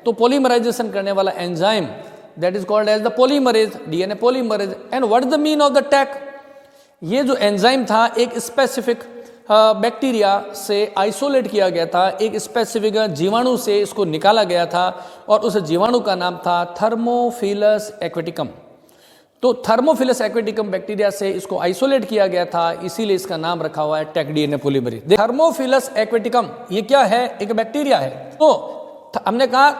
तो पॉलीमराइजेशन करने वाला enzyme that is called as the polymerase, DNA polymerase. And what is the mean of the tag? ये जो enzyme था एक स्पेसिफिक बैक्टीरिया से आइसोलेट किया गया था, एक स्पेसिफिक जीवाणु से इसको निकाला गया था और उस जीवाणु का नाम था थर्मोफिलस एक्वेटिकम। तो थर्मोफिलस एक्वेटिकम बैक्टीरिया से इसको आइसोलेट किया गया था, इसीलिए इसका नाम रखा हुआ है टैग डीएनए पॉलीमरेज। थर्मोफिलस एक्वेटिकम ये क्या है? एक बैक्टीरिया है। तो हमने कहा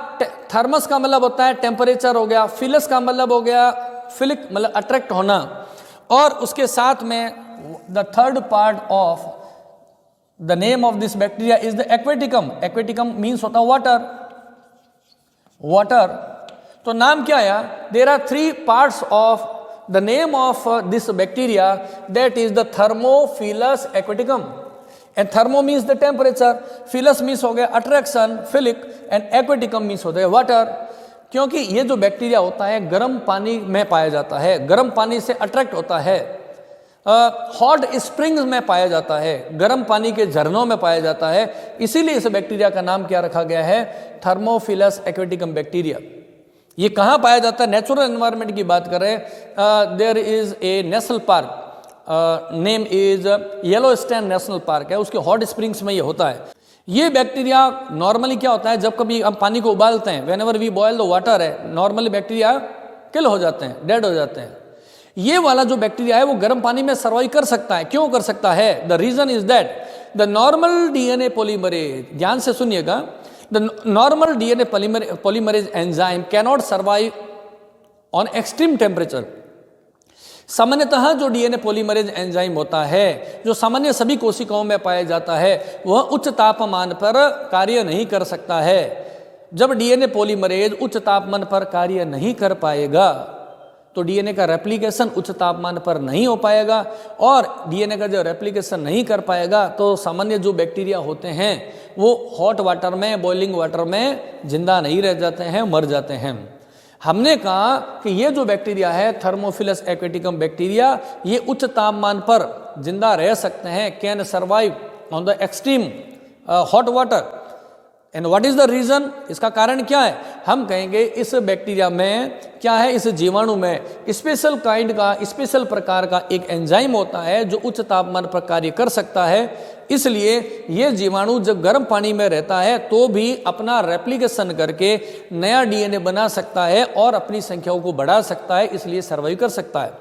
थर्मस का मतलब होता है टेम्परेचर हो गया, फिलस का मतलब हो गया फिलिक मतलब अट्रैक्ट होना, और उसके साथ में the third part of the name of this bacteria is the aquaticum. Aquaticum means होता वाटर, वाटर। तो नाम क्या आया? There are 3 parts of the name of this bacteria, that is the thermophilus aquaticum. And thermo means the temperature, philus means हो गया attraction, philic, and aquaticum means होता है water. क्योंकि ये जो बैक्टीरिया होता है गर्म पानी में पाया जाता है, गर्म पानी से अट्रैक्ट होता है, हॉट स्प्रिंग्स में पाया जाता है, गर्म पानी के झरनों में पाया जाता है, इसीलिए इस बैक्टीरिया का नाम क्या रखा गया है? Thermophilus aquaticum bacteria. ये कहाँ पाया जाता है? नेचुरल एनवायरनमेंट की बात करें, there is a national park, name is Yellowstone national park है, उसके हॉट स्प्रिंग्स में ये होता है। ये बैक्टीरिया नॉर्मली क्या होता है, जब कभी हम पानी को उबालते हैं, whenever we boil the water है, नॉर्मली बैक्टीरिया किल हो जाते हैं, डेड हो जाते हैं। ये वाला जो बैक्टीरिया है वो गर्म पानी में सर्वाइव कर सकता है। क्यों कर सकता है? The reason is that the normal DNA polymerase, ध्यान से सुनिएगा, the normal DNA polymerase enzyme cannot survive on extreme temperature. सामान्यतः जो डीएनए पॉलीमरेज एंजाइम होता है, जो सामान्य सभी कोशिकाओं में पाया जाता है, वह उच्च तापमान पर कार्य नहीं कर सकता है। जब डीएनए पॉलीमरेज उच्च तापमान पर कार्य नहीं कर पाएगा तो डीएनए का रेप्लिकेशन उच्च तापमान पर नहीं हो पाएगा, और डीएनए का जो रेप्लिकेशन नहीं कर पाएगा तो सामान्य जो बैक्टीरिया होते हैं वो हॉट वाटर में, बॉइलिंग वाटर में जिंदा नहीं रह जाते हैं, मर जाते हैं। हमने कहा कि ये जो बैक्टीरिया है थर्मोफिलस एक्वेटिकम बैक्टीरिया, ये उच्च तापमान पर जिंदा रह सकते हैं, can survive on the extreme hot water. And what is the reason? इसका कारण क्या है? हम कहेंगे इस बैक्टीरिया में क्या है, इस जीवाणु में स्पेशल काइंड का, स्पेशल प्रकार का एक एंजाइम होता है जो उच्च तापमान पर कार्य कर सकता है। इसलिए ये जीवाणु जब गर्म पानी में रहता है तो भी अपना रेप्लिकेशन करके नया डीएनए बना सकता है और अपनी संख्याओं को बढ़ा सकता है, इसलिए सर्वाइव कर सकता है।